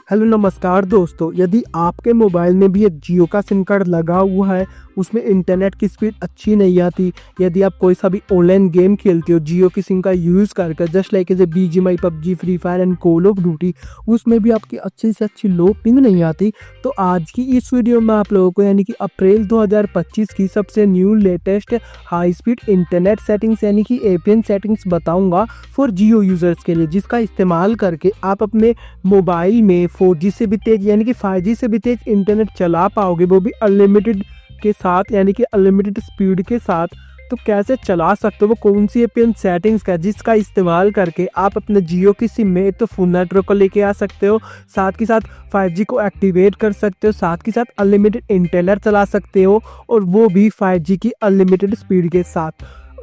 Hello नमस्कार दोस्तों, यदि आपके मोबाइल में भी एक जियो का सिम कार्ड लगा हुआ है, उसमें इंटरनेट की स्पीड अच्छी नहीं आती, यदि आप कोई सा भी ऑनलाइन गेम खेलते हो जियो की सिम का यूज़ करके, just like as a BGMI, PUBG, Free Fire and Call of Duty, उसमें भी आपकी अच्छी से अच्छी लो पिंग नहीं आती, तो आज की इस वीडियो में आप लोगों को यानी कि अप्रैल 2025 की सबसे new latest high speed internet settings यानी कि एपीएन सेटिंग्स बताऊंगा फॉर जियो यूज़र्स के लिए, जिसका इस्तेमाल करके आप अपने मोबाइल में 4G से भी तेज यानी कि 5G से भी तेज इंटरनेट चला पाओगे, वो भी अनलिमिटेड के साथ यानी कि अनलिमिटेड स्पीड के साथ। तो कैसे चला सकते हो, वो कौन सी एपीएन सेटिंग्स का जिसका इस्तेमाल करके आप अपने जियो की सिम में तो फुल नेटवर्क को लेके आ सकते हो, साथ के साथ 5G को एक्टिवेट कर सकते हो, साथ के साथ अनलिमिटेड इंटरनेट चला सकते हो, और वो भी 5G की अनलिमिटेड स्पीड के साथ।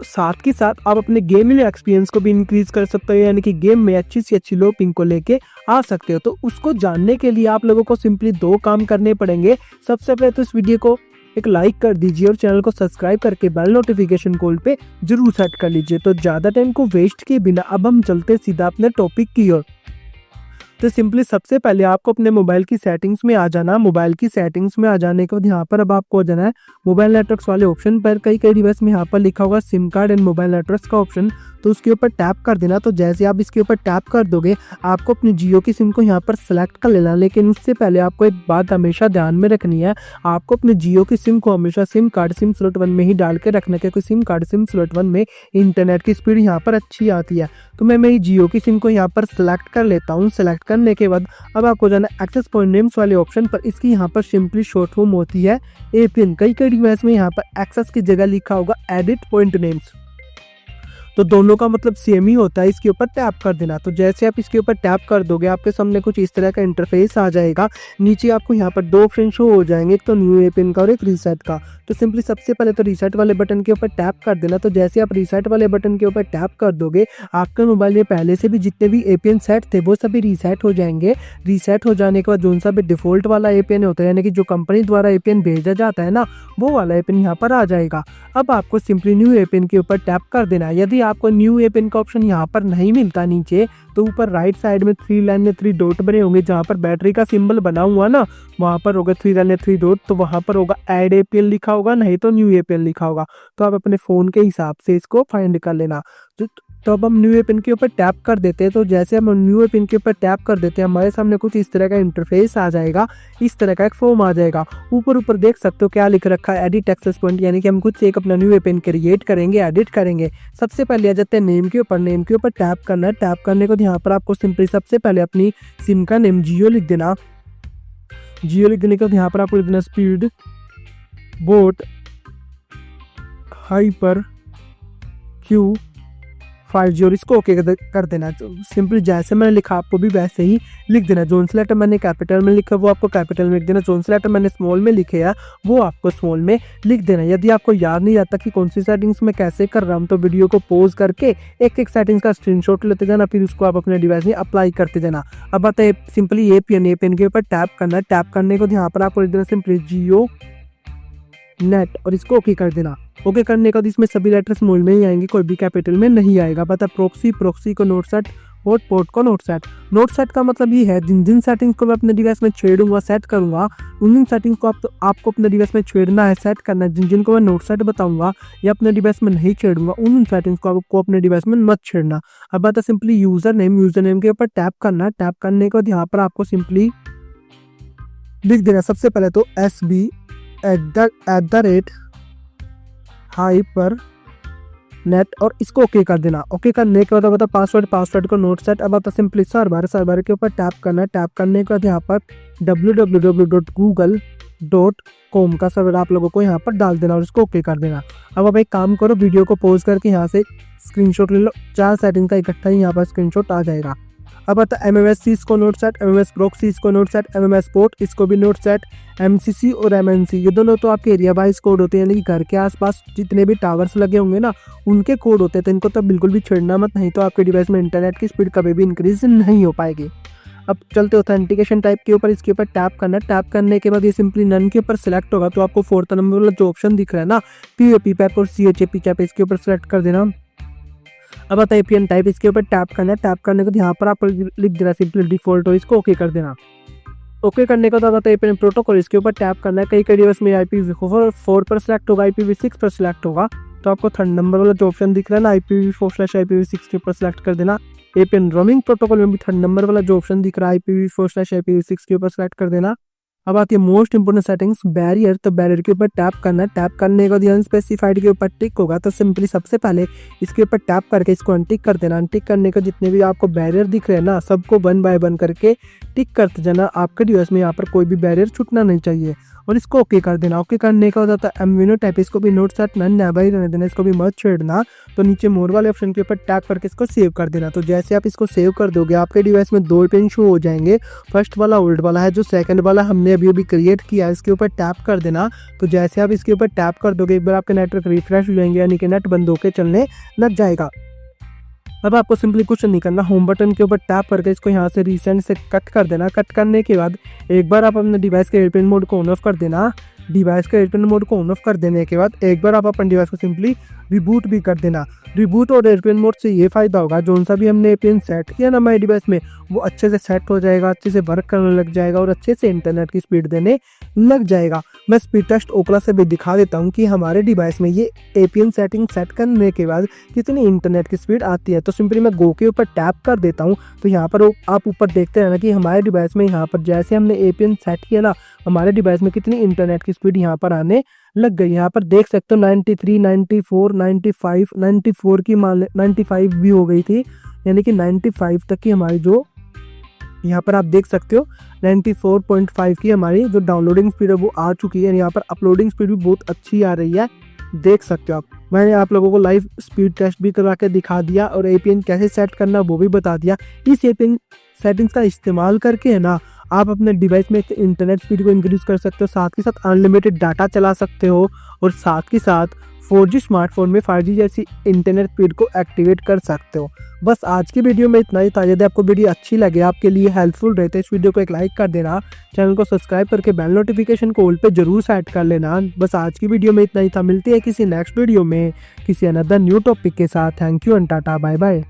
साथ के साथ आप अपने गेमिंग एक्सपीरियंस को भी इंक्रीज कर सकते हो, यानी कि गेम में अच्छी से अच्छी लो पिंग को लेके आ सकते हो। तो उसको जानने के लिए आप लोगों को सिंपली दो काम करने पड़ेंगे। सबसे पहले तो इस वीडियो को एक लाइक कर दीजिए और चैनल को सब्सक्राइब करके बेल नोटिफिकेशन कॉल पे जरूर सेट कर लीजिए। तो ज़्यादा टाइम को वेस्ट किए बिना अब हम चलते सीधा अपने टॉपिक की ओर। तो सिंपली सबसे पहले आपको अपने मोबाइल की सेटिंग्स में आ जाना। मोबाइल की सेटिंग्स में आ जाने के बाद यहाँ पर अब आपको आ जाना है मोबाइल नेटवर्क्स वाले ऑप्शन पर। कई डिवाइस में यहाँ पर लिखा होगा SIM card and mobile networks का ऑप्शन, तो उसके ऊपर टैप कर देना। तो जैसे आप इसके ऊपर टैप कर दोगे, आपको अपनी जियो की सिम को यहाँ पर सेलेक्ट कर लेना। लेकिन उससे पहले आपको एक बात हमेशा ध्यान में रखनी है, आपको अपने जियो की सिम को हमेशा सिम कार्ड सिम स्लॉट 1 में ही डाल के रखना, क्योंकि सिम कार्ड सिम स्लॉट 1 में इंटरनेट की स्पीड यहाँ पर अच्छी आती है। तो मैं मेरी जियो की सिम को यहाँ पर सेलेक्ट कर लेता हूँ। सेलेक्ट करने के बाद अब आपको जाना एक्सेस पॉइंट नेम्स वाले ऑप्शन पर। इसकी यहाँ पर सिंपली शॉर्ट फॉर्म होती है एपीएन। कई डिवाइस में यहाँ पर एक्सेस की जगह लिखा होगा एडिट पॉइंट नेम्स, तो दोनों का मतलब सेम ही होता है। इसके ऊपर टैप कर देना। तो जैसे आप इसके ऊपर टैप कर दोगे, आपके सामने कुछ इस तरह का इंटरफेस आ जाएगा। नीचे आपको यहाँ पर दो ऑप्शन शो हो जाएंगे, एक तो न्यू एपीएन का और एक रीसेट का। तो सिंपली सबसे पहले तो रीसेट वाले बटन के ऊपर टैप कर देना। तो जैसे आप रीसेट वाले बटन के ऊपर टैप कर दोगे, आपके मोबाइल में पहले से भी जितने भी एपीएन सेट थे वो सभी रीसेट हो जाएंगे। रीसेट हो जाने के बाद जो सा भी डिफॉल्ट वाला एपीएन होता है, यानी कि जो कंपनी द्वारा एपीएन भेजा जाता है ना, वो वाला एपीएन यहाँ पर आ जाएगा। अब आपको सिंपली न्यू एपीएन के ऊपर टैप कर देना है। यदि आपको न्यू एपीएन का ऑप्शन यहाँ पर नहीं मिलता नीचे, तो ऊपर राइट साइड में 3 लाइन में 3 डॉट बने होंगे, जहाँ पर बैटरी का सिंबल बना हुआ ना, वहाँ पर होगा 3 लाइन में 3 डॉट, तो वहाँ पर होगा ऐड एपीएन लिखा होगा, नहीं तो न्यू एपीएन लिखा होगा। तो आप अपने फ़ोन के हिसाब से इसको फाइंड कर लेना। तो अब हम न्यू एपीएन के ऊपर टैप कर देते हैं। तो जैसे हम न्यू एपीएन के ऊपर टैप कर देते हैं, हमारे सामने कुछ इस तरह का इंटरफेस आ जाएगा। इस तरह का एक फॉर्म आ जाएगा। ऊपर देख सकते हो क्या लिख रखा है, एडिट एक्सेस पॉइंट, यानी कि हम खुद से एक अपना न्यू एपीएन क्रिएट करेंगे, एडिट करेंगे। सबसे पहले आ जाते हैं नेम के ऊपर। नेम के ऊपर टैप करना है। टैप करने को यहाँ पर आपको सिंपली सबसे पहले अपनी सिम का नेम जियो लिख देना। जियो लिख देने के बाद यहाँ पर आपको लिख देना speed boat hyper Q 5G, और इसको ओके कर देना। सिंपली जैसे मैंने लिखा आपको भी वैसे ही लिख देना। जोन से लेटर मैंने कैपिटल में लिखा वो आपको कैपिटल में लिख देना। जोन से लेटर मैंने स्मॉल में लिखे है वो आपको स्मॉल में लिख देना। यदि आपको याद नहीं आता कि कौन सी सेटिंग्स मैं कैसे कर रहा हूँ, तो वीडियो को पॉज करके एक सेटिंग्स का स्क्रीनशॉट लेते जाना, फिर उसको आप अपने डिवाइस में अप्लाई करते जाना। अब आता है सिंपली एपीएन के ऊपर टैप करना। टैप करने को यहाँ पर आपको लिख देना सिंपली जियो नेट, और इसको ओके कर देना। ओके करने के बाद इसमें सभी लेटर स्मॉल में ही आएंगे, कोई भी कैपिटल में नहीं आएगा। पता प्रोक्सी को नोट सेट, पोर्ट को नोट सेट। नोट सेट का मतलब ये है जिन सेटिंग्स को मैं अपने डिवाइस में छेड़ूंगा, सेट करूंगा, उन सेटिंग्स को आपको अपने डिवाइस में छेड़ना है, सेट करना है। जिनको मैं नोट सेट बताऊंगा या अपने डिवाइस में नहीं छेड़ूंगा, उन सेटिंग्स को आपको अपने डिवाइस में मत छेड़ना। अब बात है सिंपली यूजर नेम के ऊपर टैप करना। टैप करने के बाद यहाँ पर आपको सिंपली लिख देना सबसे पहले तो SB@@ हाइपर नेट, और इसको ओके कर देना। ओके करने के बाद बता पासवर्ड को नोट सेट। अब आता सिंपली सर्वर के ऊपर टैप करना। टैप करने के बाद यहाँ पर www.google.com का सर्वर आप लोगों को यहाँ पर डाल देना और इसको ओके कर देना। अब आप एक काम करो, वीडियो को पॉज करके यहाँ से स्क्रीनशॉट ले लो। 4 सेटिंग का इकट्ठा ही यहाँ पर स्क्रीनशॉट आ जाएगा। अब आता MMS इसको नोट सेट, MMS प्रॉक्सी इसको नोट सेट, MMS पोर्ट इसको भी नोट सेट, MCC और MNC ये दोनों तो आपके एरिया वाइज कोड होते हैं, यानी कि घर के आसपास जितने भी टावर्स लगे होंगे ना, उनके कोड होते हैं। तो इनको तो बिल्कुल भी छेड़ना मत, नहीं तो आपके डिवाइस में इंटरनेट की स्पीड कभी भी इंक्रीज नहीं हो पाएगी। अब चलते ऑथेंटिकेशन टाइप के ऊपर। इसके ऊपर टैप करना। टैप करने के बाद ये सिंपली नन के ऊपर सिलेक्ट होगा, तो आपको 4th नंबर वाला जो ऑप्शन दिख रहा है ना, PAP और CHAP चैप, इसके ऊपर सिलेक्ट कर देना। अब आता है एपीएन टाइप, इसके ऊपर टैप करना है। टैप करने के बाद यहाँ पर आप लिख देना सिंपली डिफॉल्ट, हो इसको ओके कर देना। ओके करने का होता है एपीएन प्रोटोकॉल, इसके ऊपर टैप करना है। कई डिवाइस में IPv4 पर सिलेक्ट होगा, IPv6 पर सिलेक्ट होगा, तो आपको थर्ड नंबर वाला जो ऑप्शन दिख रहा है ना IPv4/IPv6 के ऊपर सिलेक्ट कर देना। एपीएन रोमिंग प्रोटोकॉल में भी थर्ड नंबर वाला जो ऑप्शन दिख रहा है IPv4/IPv6 के ऊपर सिलेक्ट कर देना। अब आती है मोस्ट इंपोर्टेंट सेटिंग्स, बैरियर। तो बैरियर के ऊपर टैप करना है। टैप करने के बाद अनस्पेसिफाइड के ऊपर टिक होगा, तो सिंपली सबसे पहले इसके ऊपर टैप करके इसको अनटिक कर देना। अनटिक करने का जितने भी आपको बैरियर दिख रहे हैं ना, सबको 1 बाय 1 करके टिक करते जाना। आपके डिवाइस में यहाँ पर कोई भी बैरियर छूटना नहीं चाहिए और इसको ओके कर देना। ओके करने का होता है एमवीनो टाइप, इसको भी नोट सेट नन नेवर रहने देना, इसको भी मत छेड़ना। तो नीचे मोर वाले ऑप्शन के ऊपर टैप करके इसको सेव कर देना। तो जैसे आप इसको सेव कर दोगे आपके डिवाइस में 2 पिन शो हो जाएंगे। फर्स्ट वाला ओल्ड वाला है, जो सेकंड वाला हमने अभी क्रिएट किया है, इसके ऊपर टैप कर देना। तो जैसे आप इसके ऊपर टैप कर दोगे एक बार आपके नेटवर्क रिफ्रेश हो जाएंगे, यानी कि नेट बंद होकर चलने लग जाएगा। अब आपको सिंपली कुछ नहीं करना, होम बटन के ऊपर टैप करके इसको यहाँ से रिसेंट से कट कर देना। कट करने के बाद एक बार आप अपने डिवाइस के एयरप्लेन मोड को ऑन ऑफ कर देना। डिवाइस के एयरप्लेन मोड को ऑन ऑफ कर देने के बाद एक बार आप अपने डिवाइस को सिंपली रिबूट भी कर देना। रिबूट और एयरप्लेन मोड से ये फायदा होगा, जो सा भी हमने एयरप्लेन सेट किया ना हमारे डिवाइस में, वो अच्छे से सेट हो जाएगा, अच्छे से वर्क करने लग जाएगा और अच्छे से इंटरनेट की स्पीड देने लग जाएगा। मैं स्पीड टेस्ट ओकला से भी दिखा देता हूँ कि हमारे डिवाइस में ये एपीएन सेटिंग सेट करने के बाद कितनी इंटरनेट की स्पीड आती है। तो सिंपली मैं गो के ऊपर टैप कर देता हूँ, तो यहाँ पर आप ऊपर देखते हैं ना कि हमारे डिवाइस में यहाँ पर जैसे हमने एपीएन सेट किया ना, हमारे डिवाइस में कितनी इंटरनेट की स्पीड यहाँ पर आने लग गई। यहाँ पर देख सकते हो 93, 94, 95, 94 की मान 95 भी हो गई थी, यानी कि 95 तक की हमारी जो यहाँ पर आप देख सकते हो 94.5 की हमारी जो डाउनलोडिंग स्पीड है वो आ चुकी है। यहाँ पर अपलोडिंग स्पीड भी बहुत अच्छी आ रही है, देख सकते हो आप। मैंने आप लोगों को लाइव स्पीड टेस्ट भी करवा के दिखा दिया और एपीएन कैसे सेट करना वो भी बता दिया। इस एपीएन सेटिंग्स का इस्तेमाल करके है ना आप अपने डिवाइस में इंटरनेट स्पीड को इंक्रीज कर सकते हो, साथ के साथ अनलिमिटेड डाटा चला सकते हो और साथ के साथ 4G स्मार्टफोन में 5G जैसी इंटरनेट स्पीड को एक्टिवेट कर सकते हो। बस आज की वीडियो में इतना ही था। यदि आपको वीडियो अच्छी लगे, आपके लिए हेल्पफुल रहे, तो इस वीडियो को एक लाइक कर देना, चैनल को सब्सक्राइब करके बेल नोटिफिकेशन को ऑल पे जरूर सेट कर लेना। बस आज की वीडियो में इतना ही था। मिलती है किसी नेक्स्ट वीडियो में किसी अनदर न्यू टॉपिक के साथ। Thank you and tata bye bye.